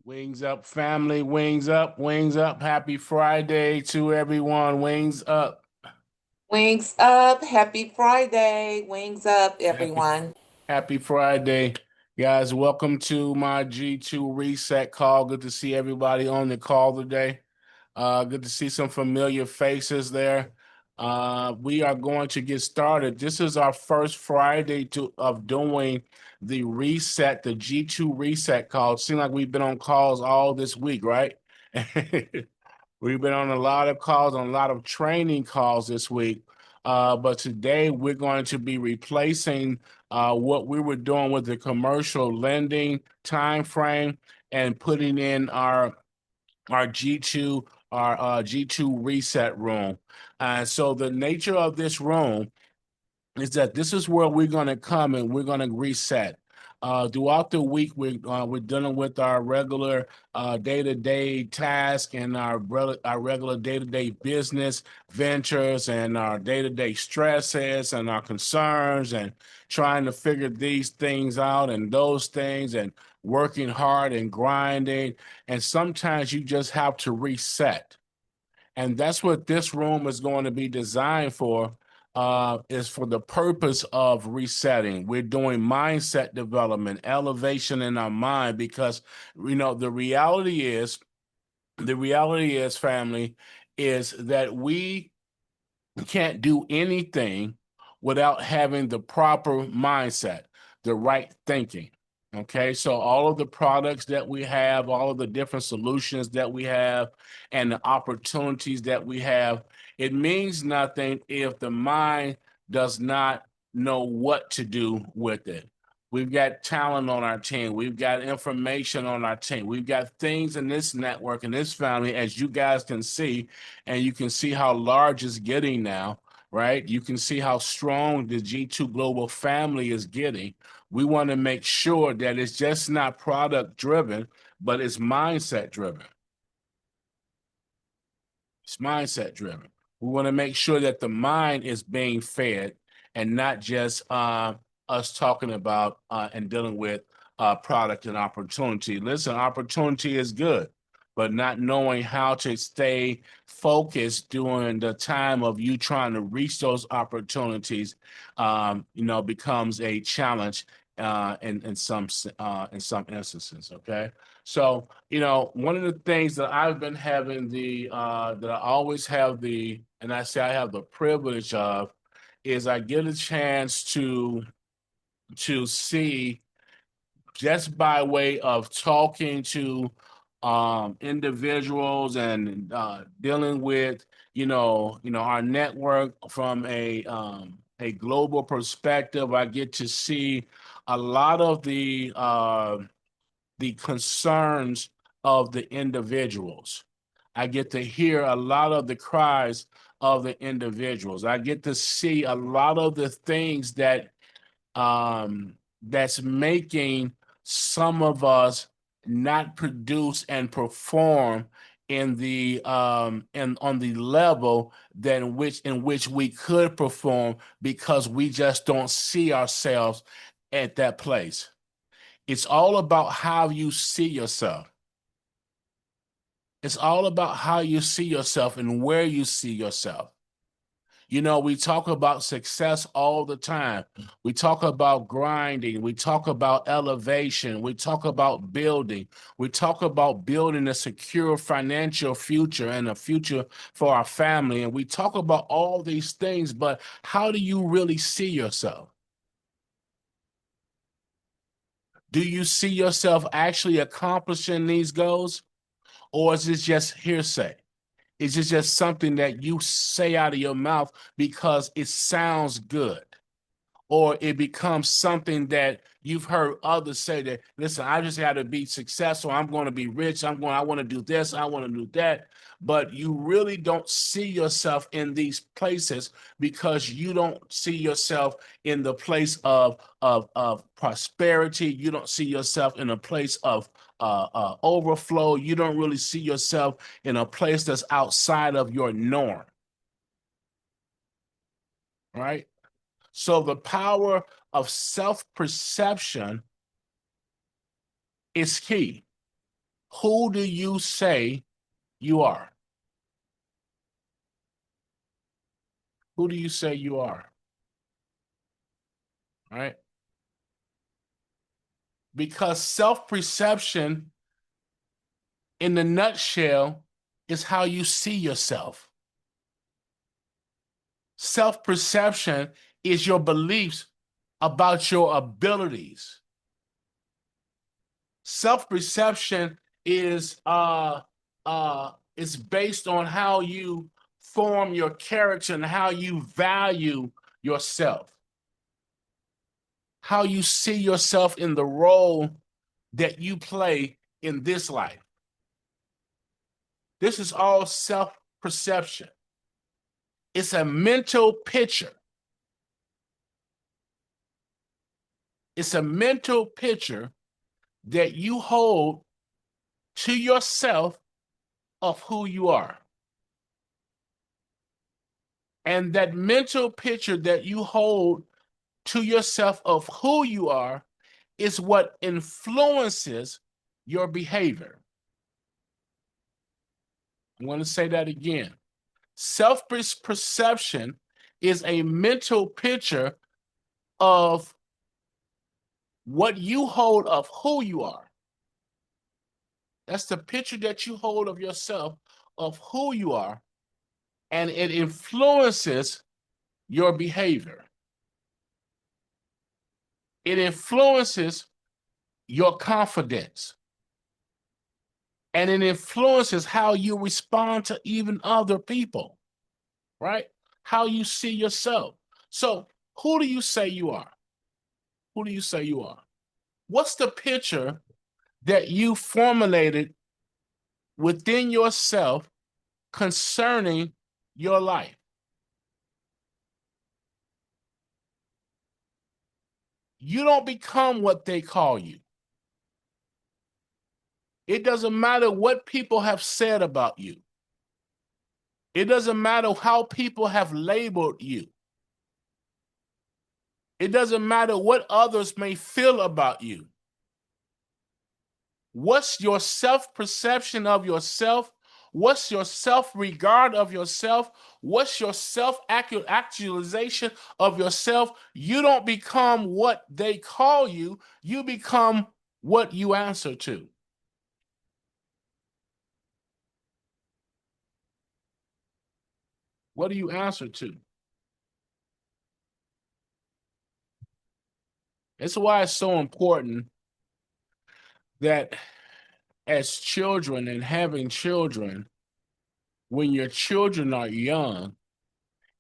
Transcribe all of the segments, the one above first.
Wings up, family. Wings up, wings up. Happy Friday to everyone. Wings up. Wings up. Happy Friday. Wings up, Happy, everyone. happy Friday. Guys, welcome to my G2 reset call. Good to see everybody on the call today. Good to see some familiar faces there. We are going to get started. This is our first Friday of doing the reset, the G2 reset call. It seems like we've been on calls all this week, right? We've been on a lot of calls, on a lot of training calls this week. But today we're going to be replacing what we were doing with the commercial lending time frame and putting in our G2 G2 reset room. So the nature of this room is that this is where we're going to come and we're going to reset. Throughout the week, we're dealing with our regular day-to-day task and our regular day-to-day business ventures and our day-to-day stresses and our concerns and trying to figure these things out and those things and working hard and grinding. And sometimes you just have to reset. And that's what this room is going to be designed for, is for the purpose of resetting. We're doing mindset development, elevation in our mind, because the reality is, family, is that we can't do anything without having the proper mindset, the right thinking. Okay, so all of the products that we have, all of the different solutions that we have, and the opportunities that we have, it means nothing if the mind does not know what to do with it. We've got talent on our team. We've got information on our team. We've got things in this network and this family, as you guys can see, and you can see how large it's getting now, right? You can see how strong the G2 Global family is getting. We want to make sure that it's just not product driven, but it's mindset driven. It's mindset driven. We want to make sure that the mind is being fed and not just us talking about and dealing with product and opportunity. Listen, opportunity is good, but not knowing how to stay focused during the time of you trying to reach those opportunities, becomes a challenge in some instances. Okay. So, one of the things that I've been having that I always have and I say I have the privilege of, is I get a chance to see, just by way of talking to individuals and dealing with, our network from a global perspective. I get to see a lot of the concerns of the individuals. I get to hear a lot of the cries of the individuals. I get to see a lot of the things that's making some of us not produce and perform in the and on the level that in which we could perform, because we just don't see ourselves at that place. It's all about how you see yourself. It's all about how you see yourself and where you see yourself. We talk about success all the time. We talk about grinding. We talk about elevation. We talk about building. We talk about building a secure financial future and a future for our family. And we talk about all these things, but how do you really see yourself? Do you see yourself actually accomplishing these goals? Or is it just hearsay? Is it just something that you say out of your mouth because it sounds good? Or it becomes something that you've heard others say that, listen, I just got to be successful. I'm going to be rich. I want to do this. I want to do that. But you really don't see yourself in these places because you don't see yourself in the place of prosperity. You don't see yourself in a place of overflow. You don't really see yourself in a place that's outside of your norm, right? So the power of self-perception is key. Who do you say you are? Who do you say you are? All right? Because self-perception, in the nutshell, is how you see yourself. Self-perception is your beliefs about your abilities. Self-perception is based on how you form your character and how you value yourself, how you see yourself in the role that you play in this life. This is all self-perception. It's a mental picture. It's a mental picture that you hold to yourself of who you are. And that mental picture that you hold to yourself of who you are is what influences your behavior. I'm going to say that again. Self-perception is a mental picture of what you hold of who you are. That's the picture that you hold of yourself, of who you are, and it influences your behavior. It influences your confidence. And it influences how you respond to even other people, right? How you see yourself. So, who do you say you are? Who do you say you are? What's the picture that you formulated within yourself concerning your life? You don't become what they call you. It doesn't matter what people have said about you. It doesn't matter how people have labeled you. It doesn't matter what others may feel about you. What's your self-perception of yourself? What's your self-regard of yourself? What's your self-actualization of yourself? You don't become what they call you. You become what you answer to. What do you answer to? It's why it's so important that as children and having children, when your children are young,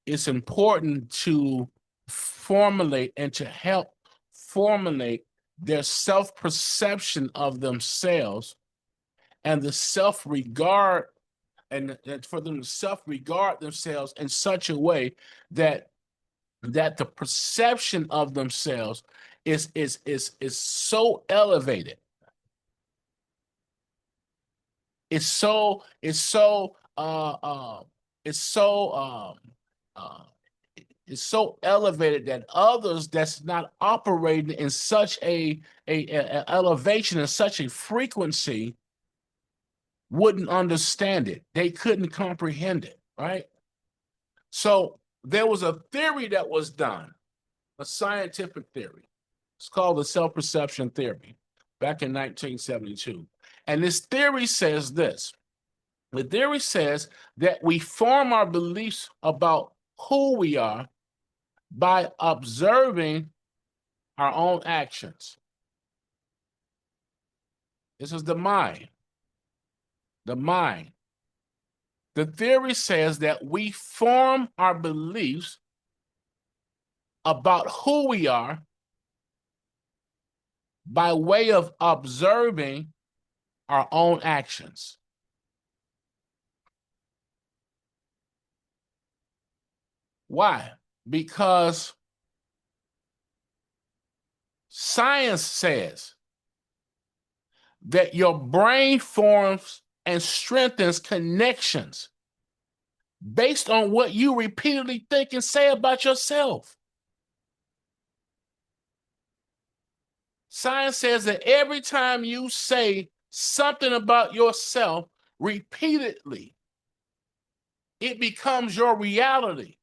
it's important to formulate and to help formulate their self-perception of themselves and the self-regard, and for them to self-regard themselves in such a way that the perception of themselves is so elevated. It's so it's so it's so uh is so elevated that others that's not operating in such a elevation and such a frequency wouldn't understand it. They couldn't comprehend it, right? So there was a theory that was done, a scientific theory. It's called the self-perception theory back in 1972. And this theory says this. The theory says that we form our beliefs about who we are by observing our own actions. This is the mind. The mind. The theory says that we form our beliefs about who we are by way of observing our own actions. Why? Because science says that your brain forms and strengthens connections based on what you repeatedly think and say about yourself. Science says that every time you say something about yourself repeatedly, it becomes your reality.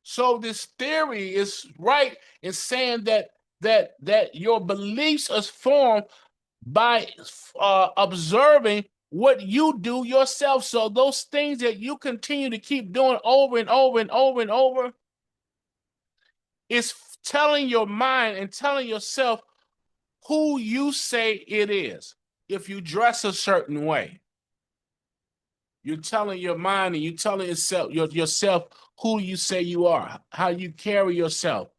So this theory is right in saying that your beliefs are formed by observing what you do yourself. So those things that you continue to keep doing over and over and over and over is telling your mind and telling yourself who you say it is. If you dress a certain way, you're telling your mind and you're telling yourself who you say you are, how you carry yourself.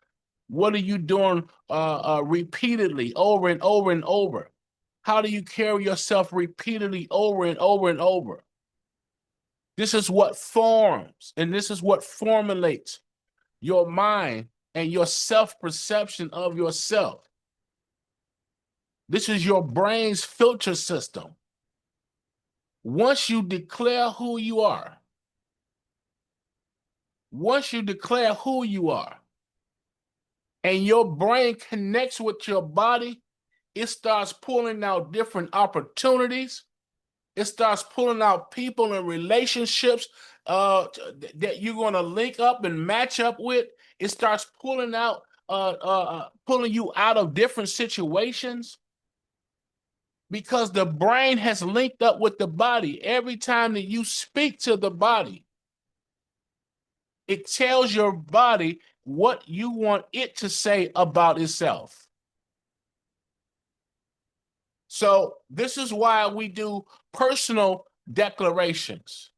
What are you doing repeatedly over and over and over? How do you carry yourself repeatedly over and over and over? This is what forms and this is what formulates your mind and your self-perception of yourself. This is your brain's filter system. Once you declare who you are, and your brain connects with your body, it starts pulling out different opportunities. It starts pulling out people and relationships that you're going to link up and match up with. It starts pulling you out of different situations because the brain has linked up with the body. Every time that you speak to the body, it tells your body what you want it to say about itself. So this is why we do personal declarations.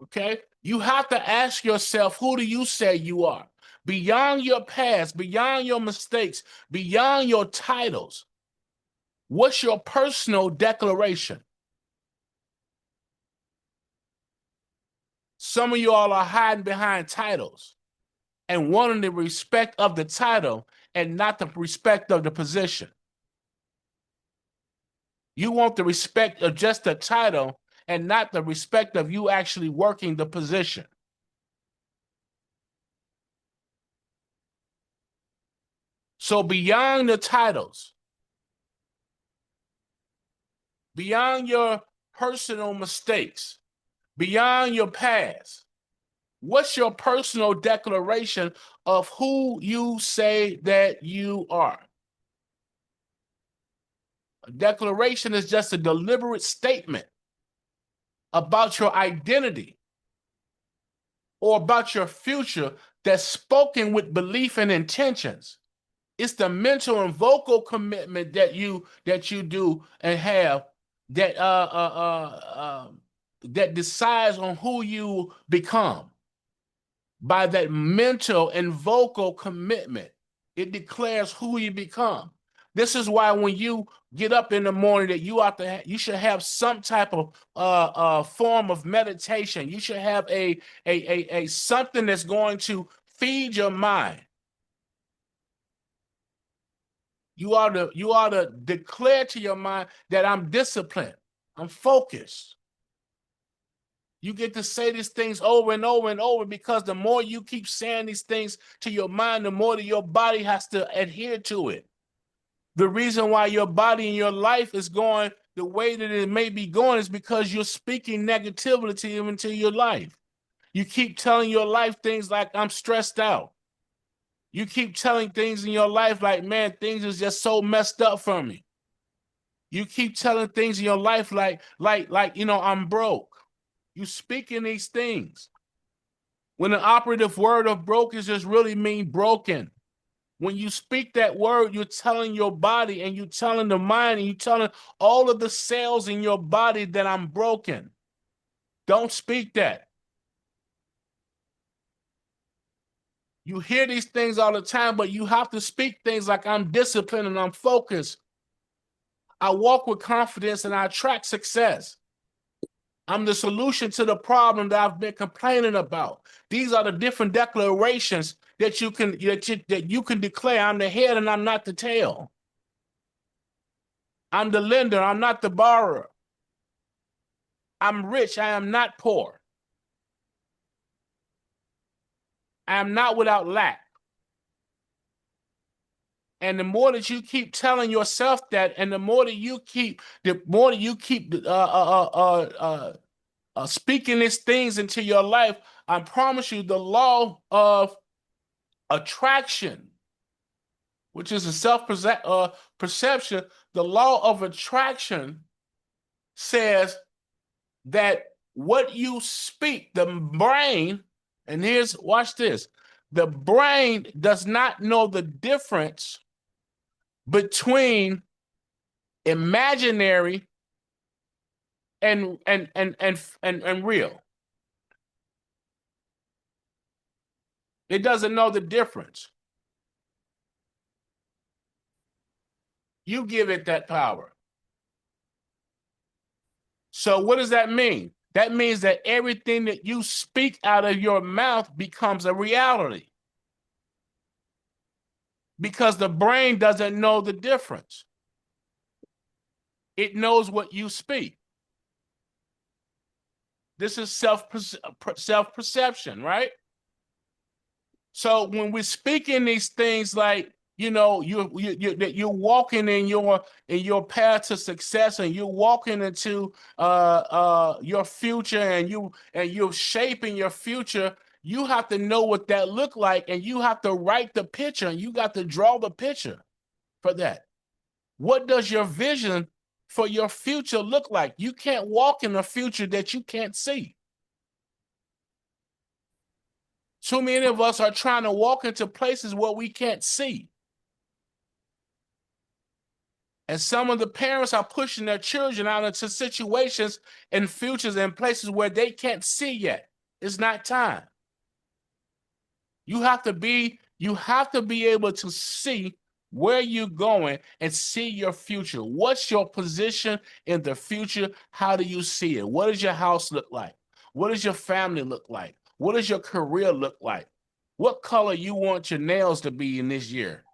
Okay? You have to ask yourself, who do you say you are? Beyond your past, beyond your mistakes, beyond your titles, what's your personal declaration? Some of you all are hiding behind titles and wanting the respect of the title and not the respect of the position. You want the respect of just the title and not the respect of you actually working the position. So beyond the titles, beyond your personal mistakes, beyond your past, what's your personal declaration of who you say that you are? A declaration is just a deliberate statement about your identity or about your future that's spoken with belief and intentions. It's the mental and vocal commitment that you do and have that that decides on who you become. By that mental and vocal commitment, it declares who you become. This is why when you get up in the morning, that you should have some type of form of meditation. You should have a something that's going to feed your mind. You ought to declare to your mind that I'm disciplined, I'm focused. You get to say these things over and over and over because the more you keep saying these things to your mind, the more that your body has to adhere to it. The reason why your body and your life is going the way that it may be going is because you're speaking negativity into your life. You keep telling your life things like, I'm stressed out. You keep telling things in your life like, man, things is just so messed up for me. You keep telling things in your life like, I'm broke. You speaking these things. When the operative word of broke is just really mean broken. When you speak that word, you're telling your body and you're telling the mind and you're telling all of the cells in your body that I'm broken. Don't speak that. You hear these things all the time, but you have to speak things like, I'm disciplined and I'm focused. I walk with confidence and I attract success. I'm the solution to the problem that I've been complaining about. These are the different declarations that you can declare. I'm the head and I'm not the tail. I'm the lender, I'm not the borrower. I'm rich, I am not poor. I am not without lack. And the more that you keep telling yourself that, and the more that you keep, speaking these things into your life, I promise you, the law of attraction, which is a perception, the law of attraction says that what you speak, the brain, and watch this, the brain does not know the difference between imaginary and real. It doesn't know the difference. You give it that power. So what does that mean? That means that everything that you speak out of your mouth becomes a reality. Because the brain doesn't know the difference. It knows what you speak. This is self-perception, right? So when we're speaking these things like, you're walking in your path to success, and you're walking into your future, and you're shaping your future, you have to know what that look like, and you have to write the picture, and you got to draw the picture for that. What does your vision for your future look like? You can't walk in a future that you can't see. Too many of us are trying to walk into places where we can't see. And some of the parents are pushing their children out into situations and futures and places where they can't see yet. It's not time. You have to be able to see where you're going and see your future. What's your position in the future? How do you see it? What does your house look like? What does your family look like? What does your career look like? What color you want your nails to be in this year?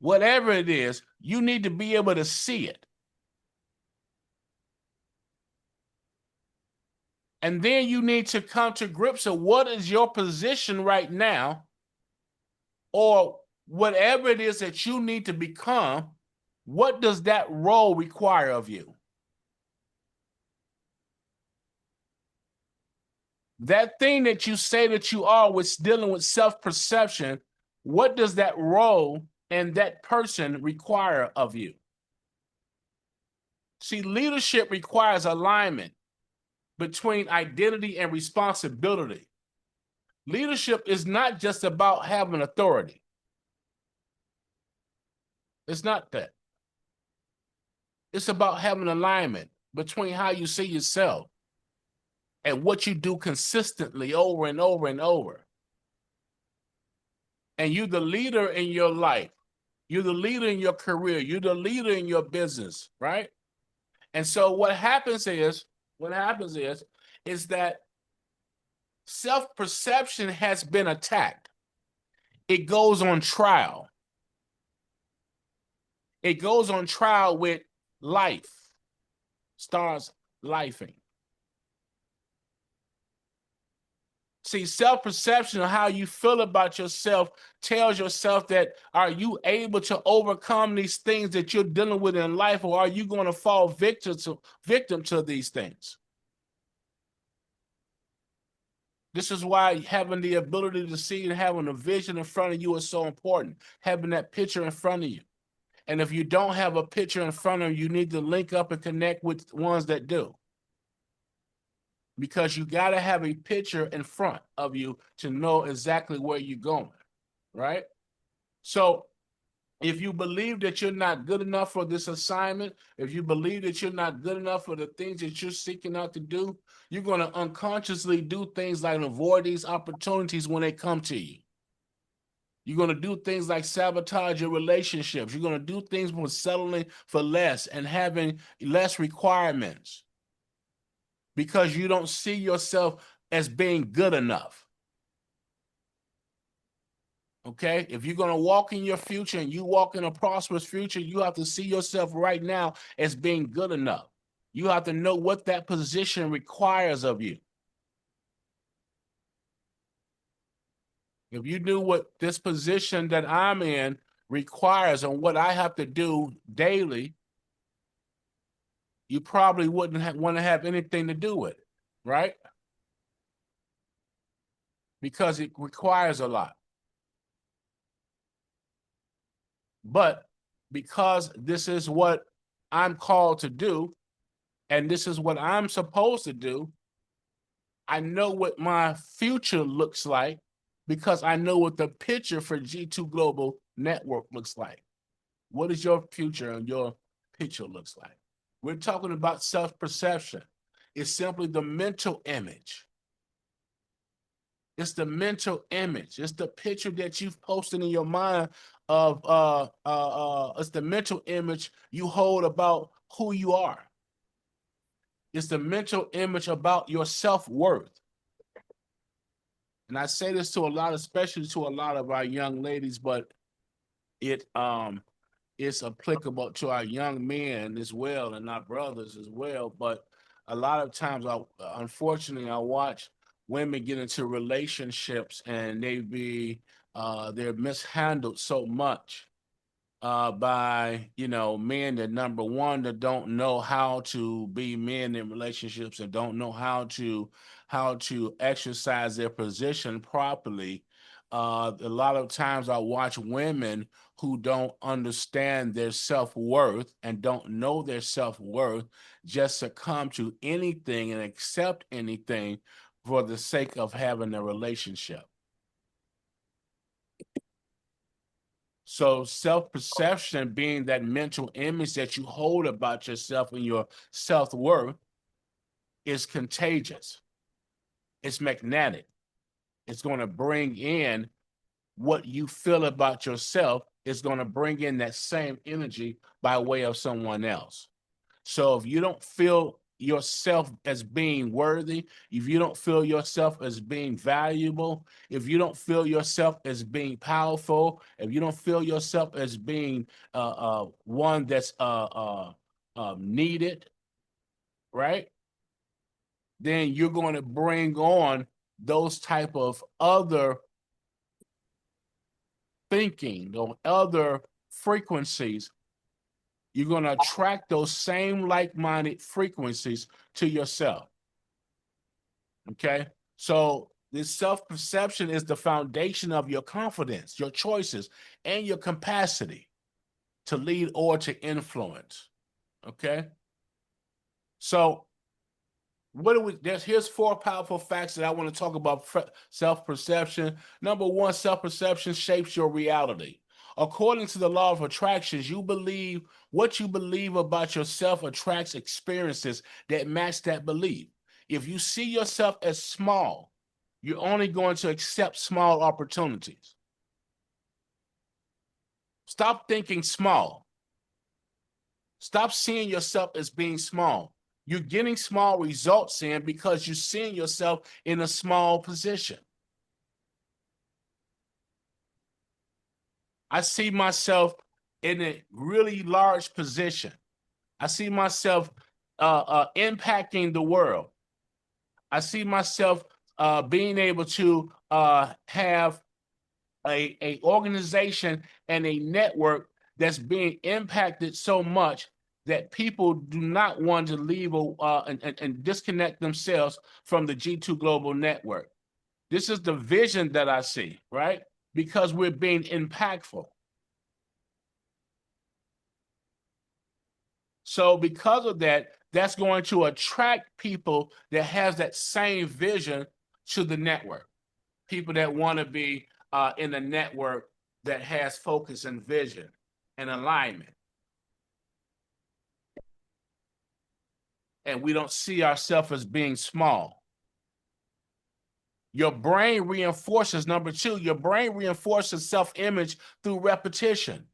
Whatever it is, you need to be able to see it. And then you need to come to grips with what is your position right now, or whatever it is that you need to become. What does that role require of you? That thing that you say that you are, with dealing with self-perception, what does that role and that person require of you? See, leadership requires alignment between identity and responsibility. Leadership is not just about having authority. It's not that. It's about having alignment between how you see yourself and what you do consistently over and over and over. And you're the leader in your life. You're the leader in your career. You're the leader in your business, right? And so what happens is that self-perception has been attacked. It goes on trial. It goes on trial with life. Starts lifing. See, self-perception of how you feel about yourself tells yourself that, are you able to overcome these things that you're dealing with in life, or are you going to fall victim to these things? This is why having the ability to see and having a vision in front of you is so important. Having that picture in front of you. And if you don't have a picture in front of you, you need to link up and connect with ones that do. Because you got to have a picture in front of you to know exactly where you're going, right? So if you believe that you're not good enough for this assignment, if you believe that you're not good enough for the things that you're seeking out to do, you're going to unconsciously do things like avoid these opportunities when they come to you. You're going to do things like sabotage your relationships. You're going to do things with settling for less and having less requirements because you don't see yourself as being good enough. Okay? If you're going to walk in your future and you walk in a prosperous future, you have to see yourself right now as being good enough. You have to know what that position requires of you. If you knew what this position that I'm in requires and what I have to do daily, you probably wouldn't want to have anything to do with it, right? Because it requires a lot. But because this is what I'm called to do, and this is what I'm supposed to do, I know what my future looks like because I know what the picture for G2 Global Network looks like. What is your future and your picture looks like? We're talking about self-perception. It's simply the mental image. It's the mental image. It's the picture that you've posted in your mind of it's the mental image you hold about who you are. It's the mental image about your self-worth. And I say this to a lot, especially to a lot of our young ladies, but it it's applicable to our young men as well and our brothers as well. But a lot of times, unfortunately, I watch women get into relationships and they're mishandled so much by men that, number one, that don't know how to be men in relationships and don't know how to exercise their position properly. A lot of times I watch women who don't understand their self-worth and don't know their self-worth just succumb to anything and accept anything for the sake of having a relationship. So self-perception being that mental image that you hold about yourself and your self-worth is contagious. It's magnetic. It's going to bring in what you feel about yourself. It's going to bring in that same energy by way of someone else. So if you don't feel yourself as being worthy, if you don't feel yourself as being valuable, if you don't feel yourself as being powerful, if you don't feel yourself as being one that's needed, right? Then you're going to bring on those type of other thinking or other frequencies. You're going to attract those same like-minded frequencies to yourself. Okay? So this self-perception is the foundation of your confidence, your choices, and your capacity to lead or to influence. Okay? So here's 4 powerful facts that I want to talk about self-perception. Number 1, self-perception shapes your reality. According to the law of attractions, what you believe about yourself attracts experiences that match that belief. If you see yourself as small, you're only going to accept small opportunities. Stop thinking small. Stop seeing yourself as being small. You're getting small results in because you're seeing yourself in a small position. I see myself in a really large position. I see myself impacting the world. I see myself being able to have a organization and a network that's being impacted so much that people do not want to leave and disconnect themselves from the G2 Global Network. This is the vision that I see, right? Because we're being impactful. So because of that, that's going to attract people that has that same vision to the network. People that want to be in a network that has focus and vision and alignment. And we don't see ourselves as being small. Your brain reinforces, number 2, your brain reinforces self-image through repetition.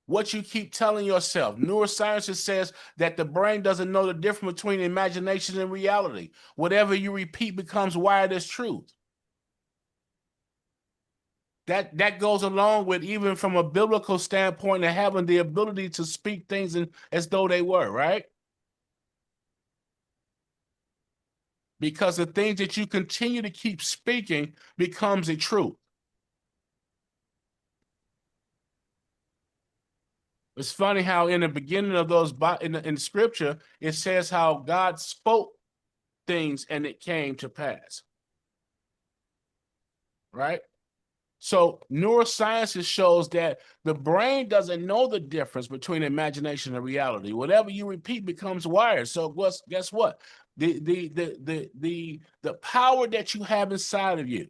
What you keep telling yourself. Neuroscience says that the brain doesn't know the difference between imagination and reality. Whatever you repeat becomes wired as truth. That goes along with, even from a biblical standpoint, and having the ability to speak things as though they were, right? Because the things that you continue to keep speaking becomes a truth. It's funny how in the beginning of those in scripture it says how God spoke things and it came to pass, right? So neuroscience shows that the brain doesn't know the difference between imagination and reality. Whatever you repeat becomes wired. So guess what? The power that you have inside of you,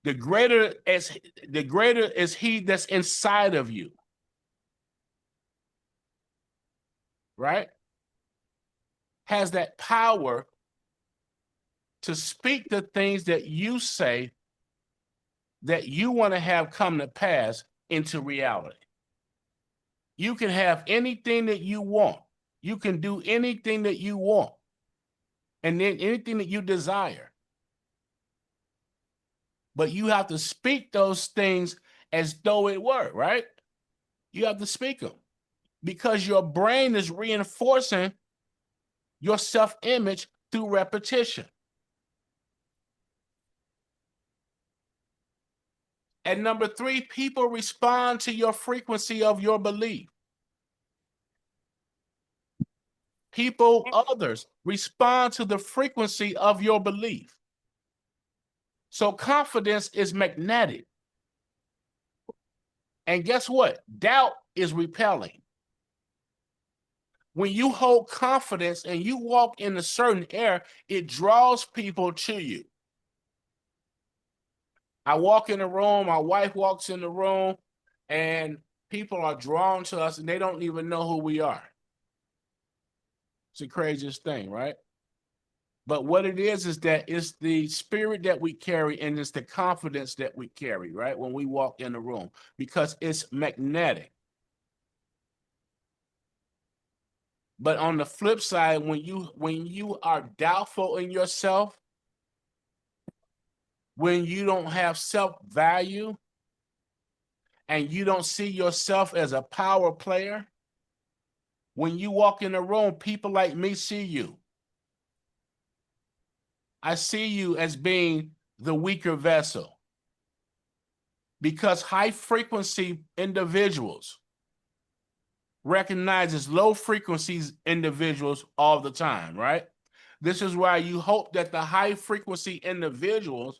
the greater is he that's inside of you, right? Has that power to speak the things that you say that you want to have come to pass into reality. You can have anything that you want. You can do anything that you want. And then anything that you desire. But you have to speak those things as though it were, right? You have to speak them because your brain is reinforcing your self-image through repetition. And number three, people respond to your frequency of your belief. Others respond to the frequency of your belief. So confidence is magnetic. And guess what? Doubt is repelling. When you hold confidence and you walk in a certain air, it draws people to you. I walk in the room, my wife walks in the room, and people are drawn to us and they don't even know who we are. It's the craziest thing, right? But what it is that it's the spirit that we carry and it's the confidence that we carry, right? When we walk in the room, because it's magnetic. But on the flip side, when you are doubtful in yourself, when you don't have self-value and you don't see yourself as a power player, when you walk in the room, people like me see you. I see you as being the weaker vessel because high frequency individuals recognizes low frequencies individuals all the time, right? This is why you hope that the high frequency individuals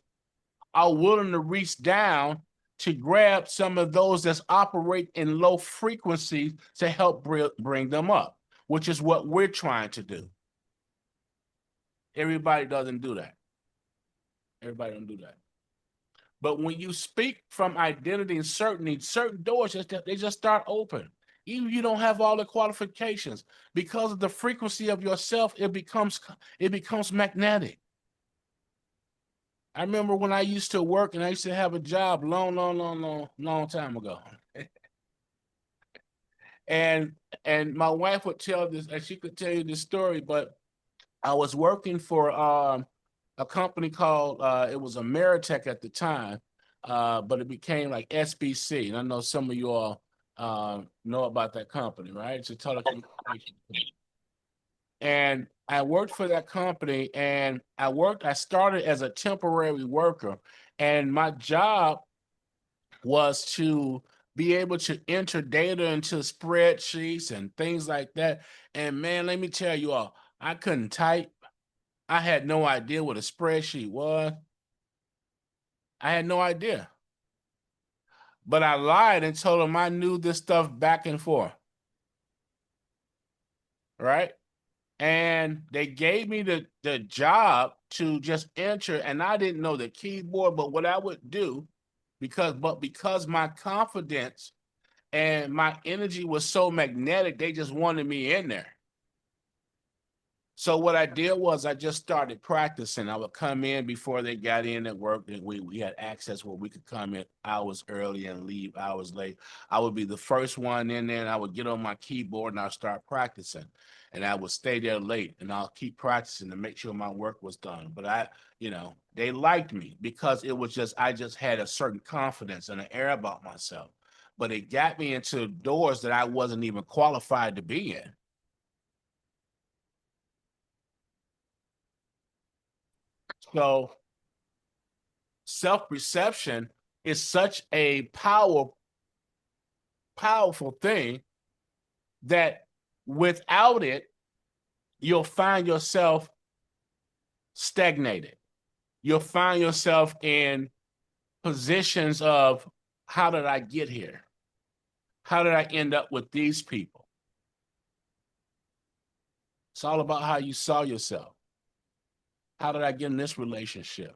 are willing to reach down to grab some of those that operate in low frequencies to help bring them up, which is what we're trying to do. Everybody doesn't do that. Everybody don't do that. But when you speak from identity and certainty, certain doors they just start open. Even if you don't have all the qualifications, because of the frequency of yourself, it becomes magnetic. I remember when I used to work and I used to have a job long time ago. and my wife would tell this, and she could tell you this story, but I was working for a company called it was Ameritech at the time, but it became like SBC. And I know some of you all know about that company, right? It's a telecommunications company. And I worked for that company and I started as a temporary worker. And my job was to be able to enter data into spreadsheets and things like that. And man, let me tell you all, I couldn't type. I had no idea what a spreadsheet was. I had no idea. But I lied and told them I knew this stuff back and forth. Right? And they gave me the job to just enter, and I didn't know the keyboard, but what I would do, because my confidence and my energy was so magnetic, they just wanted me in there. So what I did was I just started practicing. I would come in before they got in at work. And we had access where we could come in hours early and leave hours late. I would be the first one in there and I would get on my keyboard and I'll start practicing. And I would stay there late and I'll keep practicing to make sure my work was done. But they liked me because I just had a certain confidence and an air about myself. But it got me into doors that I wasn't even qualified to be in. So self-perception is such a powerful thing that without it, you'll find yourself stagnated. You'll find yourself in positions of, how did I get here? How did I end up with these people? It's all about how you saw yourself. How did I get in this relationship?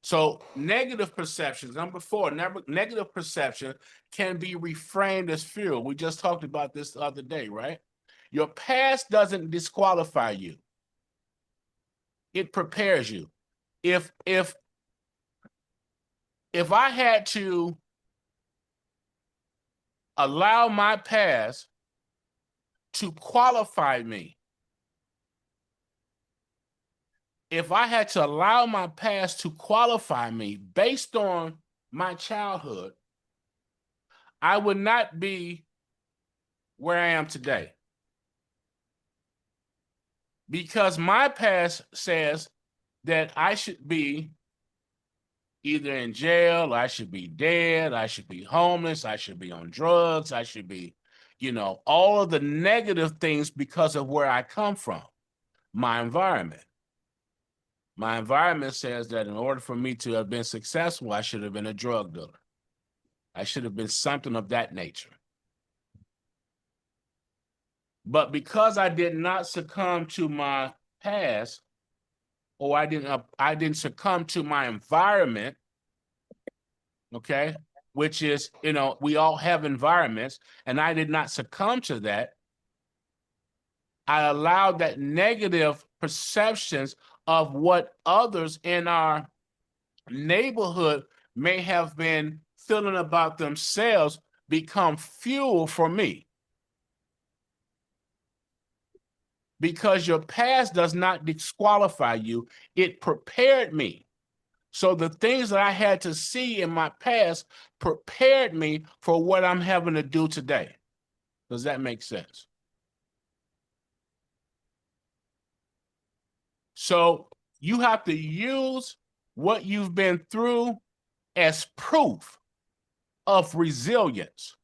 So negative perceptions, number 4, negative perception can be reframed as fuel. We just talked about this the other day, right? Your past doesn't disqualify you. It prepares you. If I had to allow my past to qualify me, if I had to allow my past to qualify me based on my childhood, I would not be where I am today. Because my past says that I should be either in jail, I should be dead, I should be homeless, I should be on drugs, I should be, all of the negative things because of where I come from, my environment. My environment says that in order for me to have been successful, I should have been a drug dealer. I should have been something of that nature. But because I did not succumb to my past, or I didn't succumb to my environment, okay, which is, we all have environments, and I did not succumb to that. I allowed that negative perceptions of what others in our neighborhood may have been feeling about themselves become fuel for me. Because your past does not disqualify you, it prepared me. So the things that I had to see in my past prepared me for what I'm having to do today. Does that make sense? So you have to use what you've been through as proof of resilience,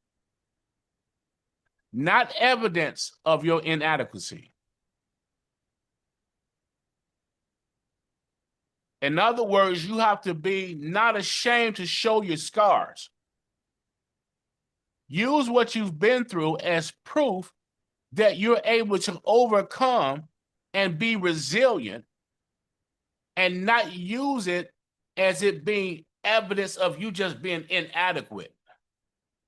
not evidence of your inadequacy. In other words, you have to be not ashamed to show your scars. Use what you've been through as proof that you're able to overcome and be resilient, and not use it as it being evidence of you just being inadequate.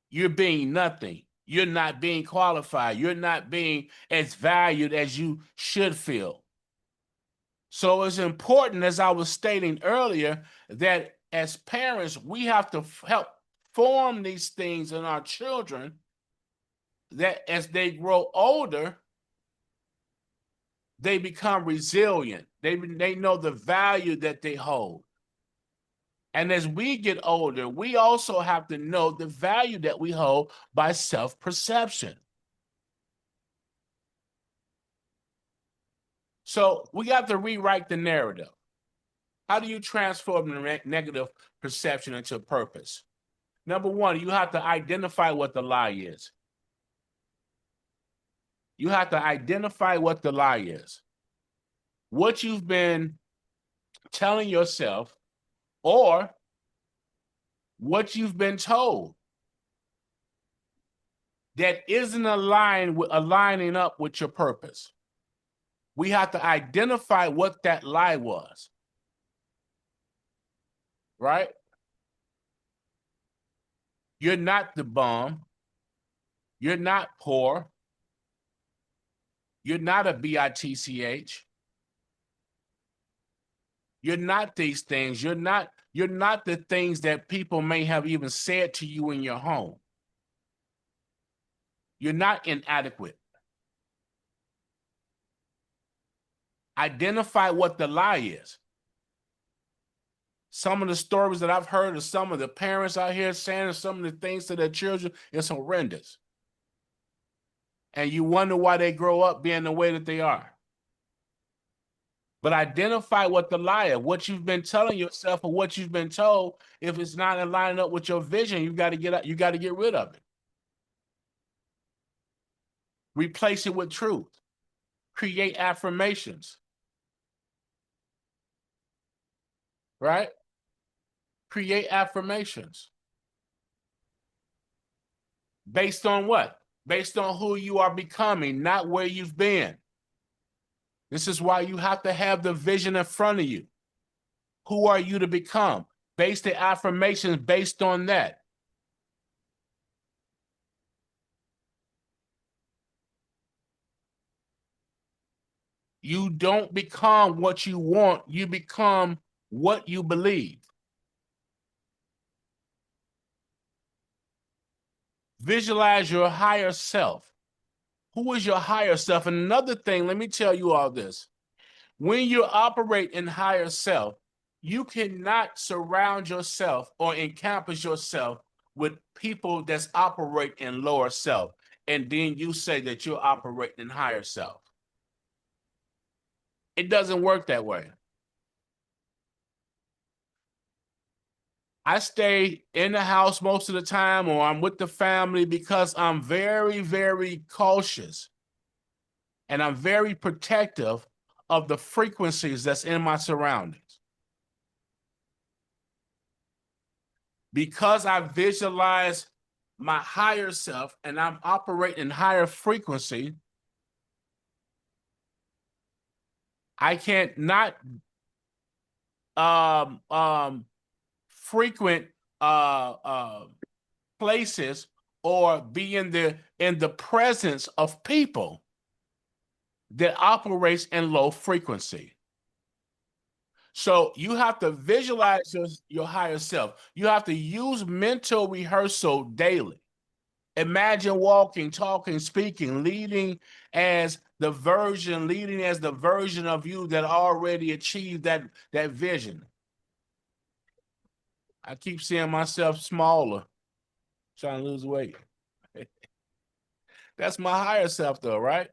You're being nothing. You're not being qualified. You're not being as valued as you should feel. So it's important, as I was stating earlier, that as parents, we have to help form these things in our children, that as they grow older, they become resilient. They know the value that they hold. And as we get older, we also have to know the value that we hold by self-perception. So we got to rewrite the narrative. How do you transform the negative perception into purpose? Number 1, you have to identify what the lie is. You have to identify what the lie is. What you've been telling yourself, or what you've been told that isn't aligning up with your purpose. We have to identify what that lie was. Right? You're not the bum. You're not poor. You're not a bitch. You're not these things. You're not the things that people may have even said to you in your home. You're not inadequate. Identify what the lie is. Some of the stories that I've heard of some of the parents out here saying some of the things to their children is horrendous. And you wonder why they grow up being the way that they are. But identify what the lie is, what you've been telling yourself or what you've been told. If it's not lining up with your vision, you got to get rid of it. Replace it with truth. Create affirmations. Right? Create affirmations. Based on what? Based on who you are becoming, not where you've been. This is why you have to have the vision in front of you. Who are you to become? Base the affirmations based on that. You don't become what you want, you become what you believe. Visualize your higher self. Who is your higher self? And another thing, let me tell you all this. When you operate in higher self, you cannot surround yourself or encompass yourself with people that's operate in lower self. And then you say that you're operating in higher self. It doesn't work that way. I stay in the house most of the time, or I'm with the family because I'm very, very cautious and I'm very protective of the frequencies that's in my surroundings. Because I visualize my higher self and I'm operating in higher frequency, I can't not frequent places or be in the presence of people that operates in low frequency. So you have to visualize your higher self. You have to use mental rehearsal daily. Imagine walking, talking, speaking, leading as the version of you that already achieved that vision. I keep seeing myself smaller, trying to lose weight. That's my higher self, though, right?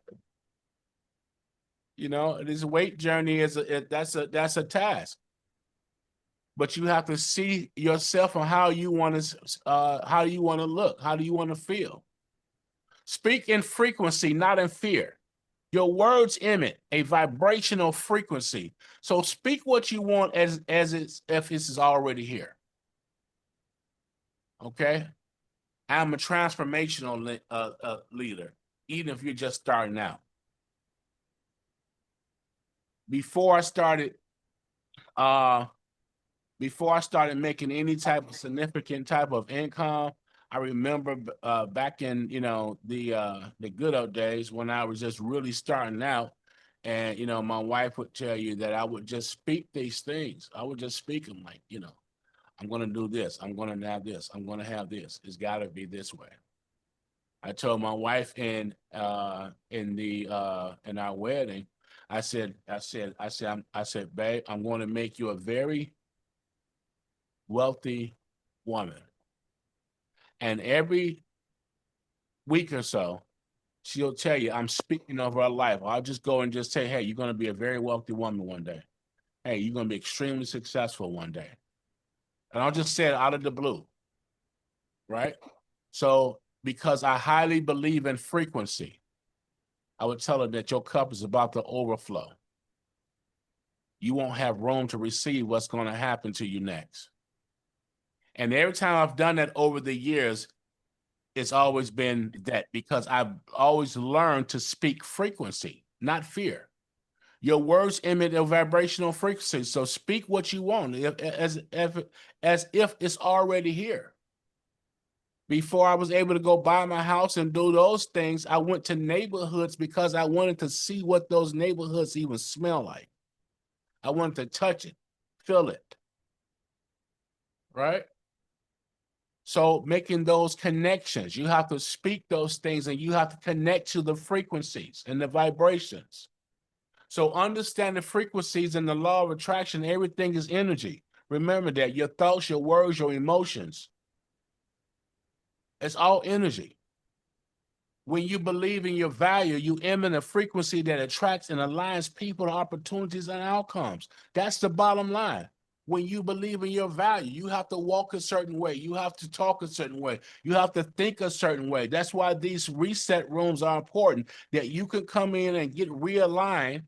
You know, this weight journey that's a task. But you have to see yourself and how you want to look, how do you want to feel. Speak in frequency, not in fear. Your words emit a vibrational frequency. So speak what you want as if this is already here. Okay? I'm a transformational leader, even if you're just starting out. Before I started making any type of significant type of income, I remember back in the good old days when I was just really starting out, and my wife would tell you that I would just speak these things. I would just speak them like, I'm going to do this. I'm going to have this. I'm going to have this. It's got to be this way. I told my wife in our wedding, I said, babe, I'm going to make you a very wealthy woman. And every week or so, she'll tell you, I'm speaking of her life. I'll just go and just say, hey, you're going to be a very wealthy woman one day. Hey, you're going to be extremely successful one day. And I'll just say it out of the blue, right? So because I highly believe in frequency, I would tell her that your cup is about to overflow. You won't have room to receive what's going to happen to you next. And every time I've done that over the years, it's always been that because I've always learned to speak frequency, not fear. Your words emit a vibrational frequency. So speak what you want as if it's already here. Before I was able to go buy my house and do those things, I went to neighborhoods because I wanted to see what those neighborhoods even smell like. I wanted to touch it, feel it, right? So making those connections, you have to speak those things and you have to connect to the frequencies and the vibrations. So understand the frequencies and the law of attraction. Everything is energy. Remember that your thoughts, your words, your emotions, it's all energy. When you believe in your value, you emit a frequency that attracts and aligns people, opportunities, and outcomes. That's the bottom line. When you believe in your value, you have to walk a certain way. You have to talk a certain way. You have to think a certain way. That's why these reset rooms are important, that you can come in and get realigned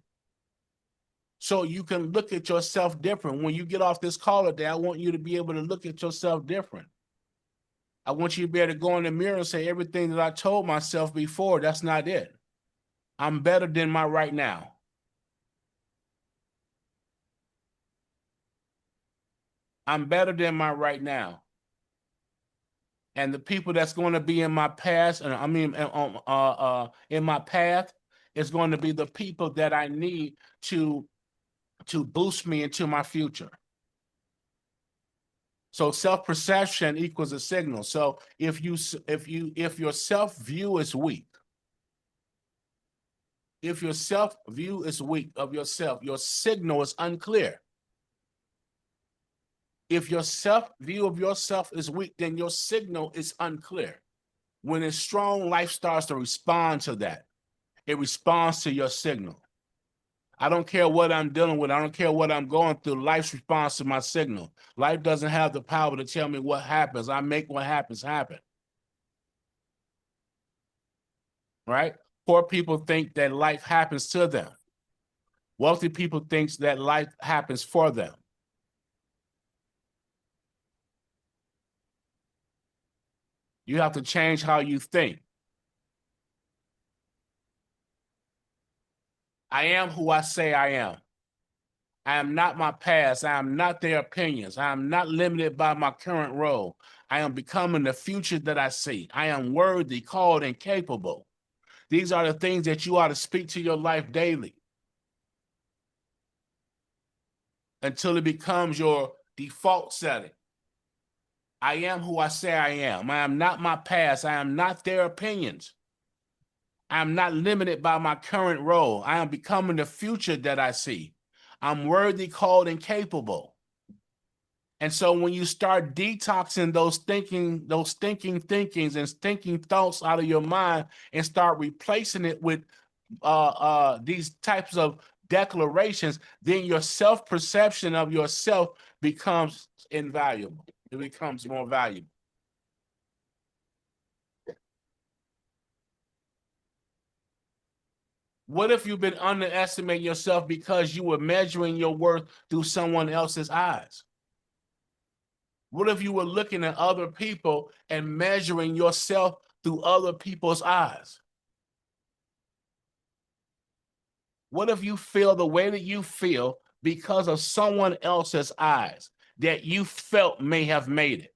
so you can look at yourself different. When you get off this call today, I want you to be able to look at yourself different. I want you to be able to go in the mirror and say, everything that I told myself before, that's not it. I'm better than my right now. I'm better than my right now. And the people that's going to be in my past, and I mean, in my path, is going to be the people that I need to boost me into my future. So self-perception equals a signal. So if your self-view is weak, if your self-view is weak of yourself, your signal is unclear. If your self-view of yourself is weak, then your signal is unclear. When it's strong, life starts to respond to that. It responds to your signal. I don't care what I'm dealing with. I don't care what I'm going through. Life responds to my signal. Life doesn't have the power to tell me what happens. I make what happens happen. Right? Poor people think that life happens to them. Wealthy people think that life happens for them. You have to change how you think. I am who I say I am. I am not my past. I am not their opinions. I am not limited by my current role. I am becoming the future that I see. I am worthy, called, and capable. These are the things that you ought to speak to your life daily until it becomes your default setting. I am who I say I am. I am not my past. I am not their opinions. I am not limited by my current role. I am becoming the future that I see. I'm worthy, called, and capable. And so when you start detoxing those thinking thinkings and thinking thoughts out of your mind and start replacing it with these types of declarations, then your self-perception of yourself becomes invaluable. It becomes more valuable. What if you've been underestimating yourself because you were measuring your worth through someone else's eyes? What if you were looking at other people and measuring yourself through other people's eyes? What if you feel the way that you feel because of someone else's eyes that you felt may have made it?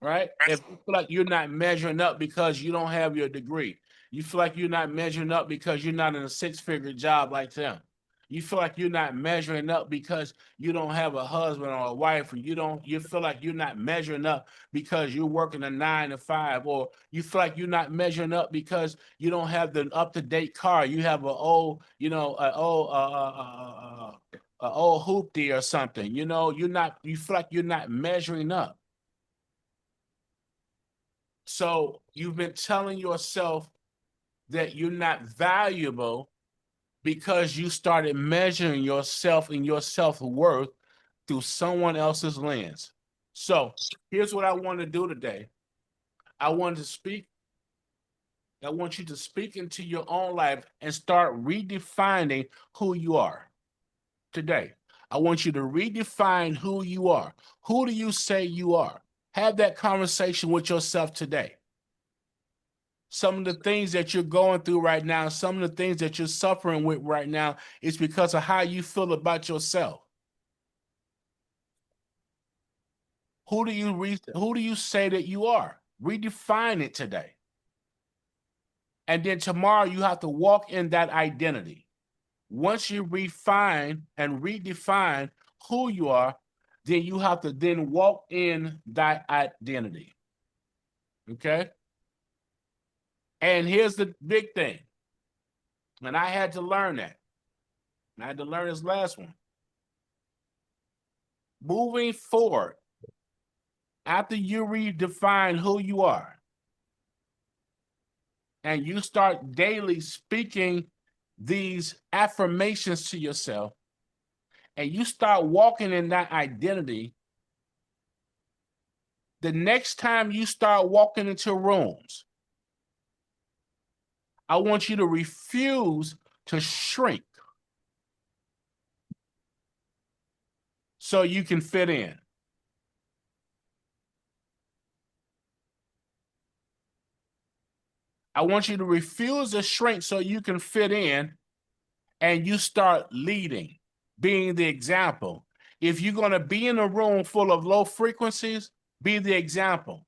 Right? If you feel like you're not measuring up because you don't have your degree, you feel like you're not measuring up because you're not in a six-figure job like them. You feel like you're not measuring up because you don't have a husband or a wife, or you feel like you're not measuring up because you're working a 9 to 5, or you feel like you're not measuring up because you don't have the up-to-date car. You have an old hoopty or something. You feel like you're not measuring up. So you've been telling yourself that you're not valuable because you started measuring yourself and your self-worth through someone else's lens. So here's what I want to do today. I want you to speak into your own life and start redefining who you are today. I want you to redefine who you are. Who do you say you are? Have that conversation with yourself today. Some of the things that you're going through right now, some of the things that you're suffering with right now is because of how you feel about yourself. Who do you say that you are? Redefine it today. And then tomorrow you have to walk in that identity. Once you refine and redefine who you are, then you have to then walk in that identity. Okay? And here's the big thing. And I had to learn that. I had to learn this last one. Moving forward, After you redefine who you are and you start daily speaking these affirmations to yourself and you start walking in that identity, the next time you start walking into rooms, I want you to refuse to shrink so you can fit in. I want you to refuse to shrink so you can fit in and you start leading, being the example. If you're going to be in a room full of low frequencies, be the example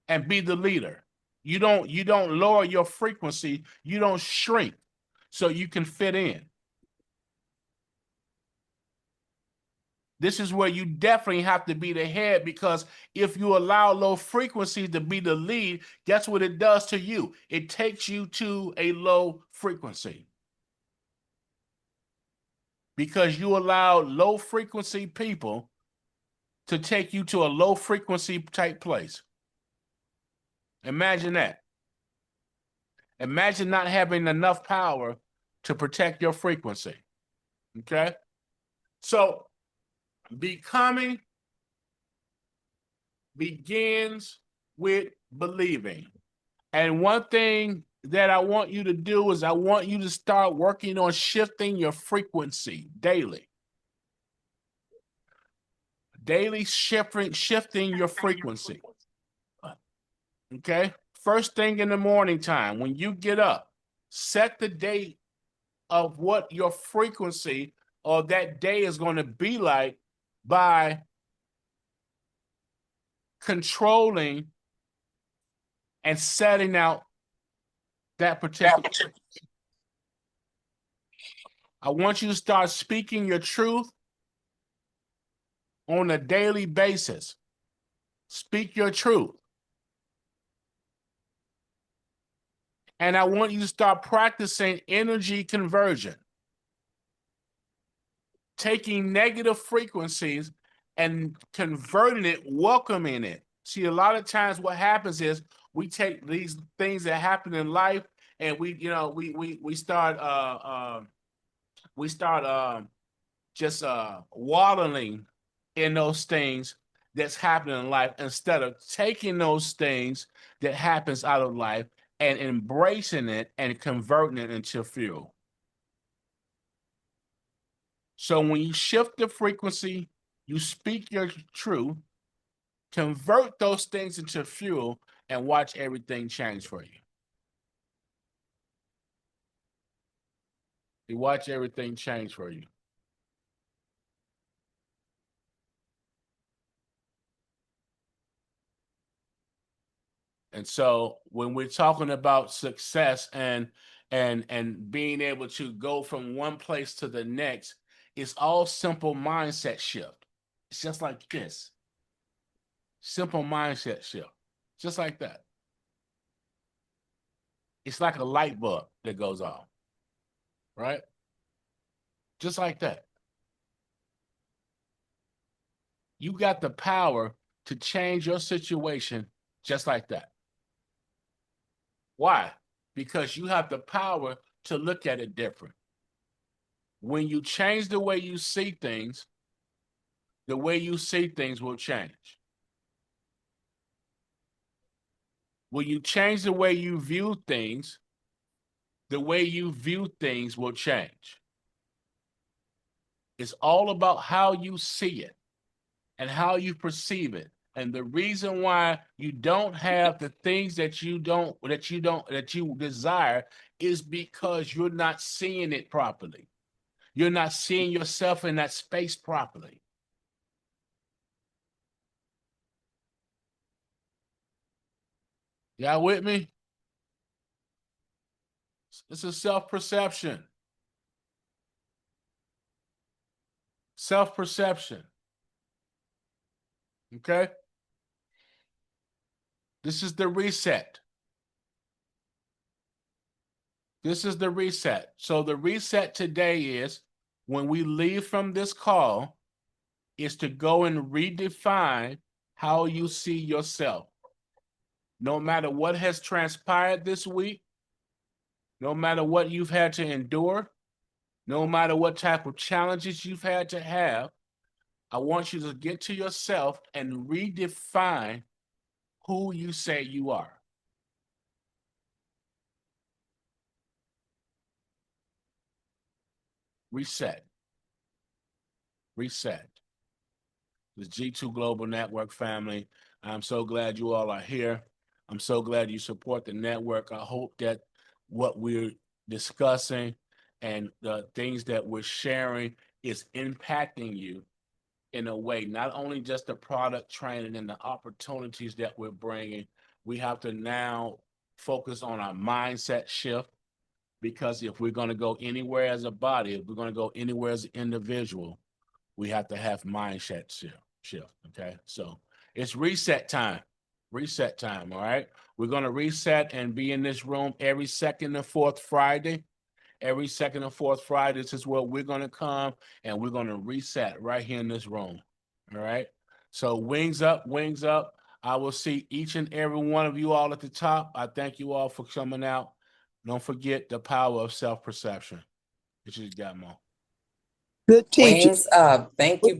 and be the leader. You don't lower your frequency, you don't shrink so you can fit in. This is where you definitely have to be the head, because if you allow low frequencies to be the lead, guess what it does to you? It takes you to a low frequency. Because you allow low frequency people to take you to a low frequency type place. Imagine that. Imagine not having enough power to protect your frequency. Okay? So becoming begins with believing. And one thing that I want you to do is I want you to start working on shifting your frequency daily. Daily shifting your frequency. Okay? First thing in the morning time, when you get up, set the date of what your frequency of that day is going to be like by controlling and setting out that particular. I want you to start speaking your truth on a daily basis. Speak your truth. And I want you to start practicing energy conversion. Taking negative frequencies and converting it, welcoming it. See, a lot of times what happens is we take these things that happen in life and we start just waddling in those things that's happening in life, instead of taking those things that happens out of life and embracing it and converting it into fuel. So when you shift the frequency, you speak your truth, convert those things into fuel, and watch everything change for you. You watch everything change for you. And so when we're talking about success and being able to go from one place to the next, it's all simple mindset shift. It's just like this. Simple mindset shift. Just like that. It's like a light bulb that goes off. Right? Just like that. You got the power to change your situation just like that. Why? Because you have the power to look at it different. When you change the way you see things, the way you see things will change. When you change the way you view things, the way you view things will change. It's all about how you see it and how you perceive it. And the reason why you don't have the things that you desire is because you're not seeing it properly. You're not seeing yourself in that space properly. Y'all with me? This is self-perception. Self-perception. Okay? This is the reset. This is the reset. So the reset today is, when we leave from this call, is to go and redefine how you see yourself. No matter what has transpired this week, no matter what you've had to endure, no matter what type of challenges you've had to have, I want you to get to yourself and redefine who you say you are. Reset. Reset. The G2 Global Network family, I'm so glad you all are here. I'm so glad you support the network. I hope that what we're discussing and the things that we're sharing is impacting you in a way, not only just the product training and the opportunities that we're bringing. We have to now focus on our mindset shift, because if we're going to go anywhere as a body, if we're going to go anywhere as an individual, we have to have mindset shift. Okay. So it's reset time. Reset time. All right. We're going to reset and be in this room every second and fourth Friday. Every second and fourth Friday, this is where we're going to come and we're going to reset right here in this room. All right. So wings up, wings up. I will see each and every one of you all at the top. I thank you all for coming out. Don't forget the power of self-perception. It's just got more. Good teaching. Wings up. Thank you.